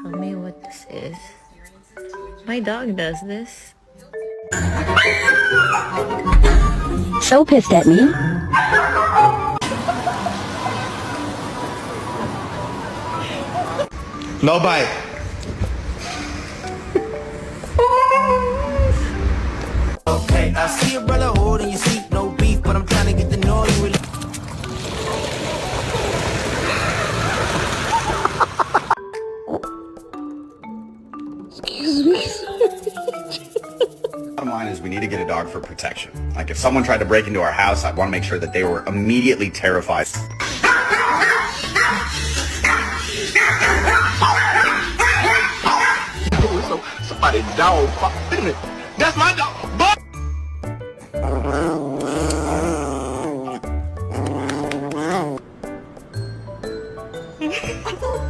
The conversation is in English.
Tell me what this is. My dog does this. So pissed at me. No bite. Okay, I see a brother holding your seat, no beef, but I'm trying to get to know you. Really. Excuse me. Bottom line is we need to get a dog for protection. Like if someone tried to break into our house, I'd want to make sure that they were immediately terrified. Somebody dog, that's my dog.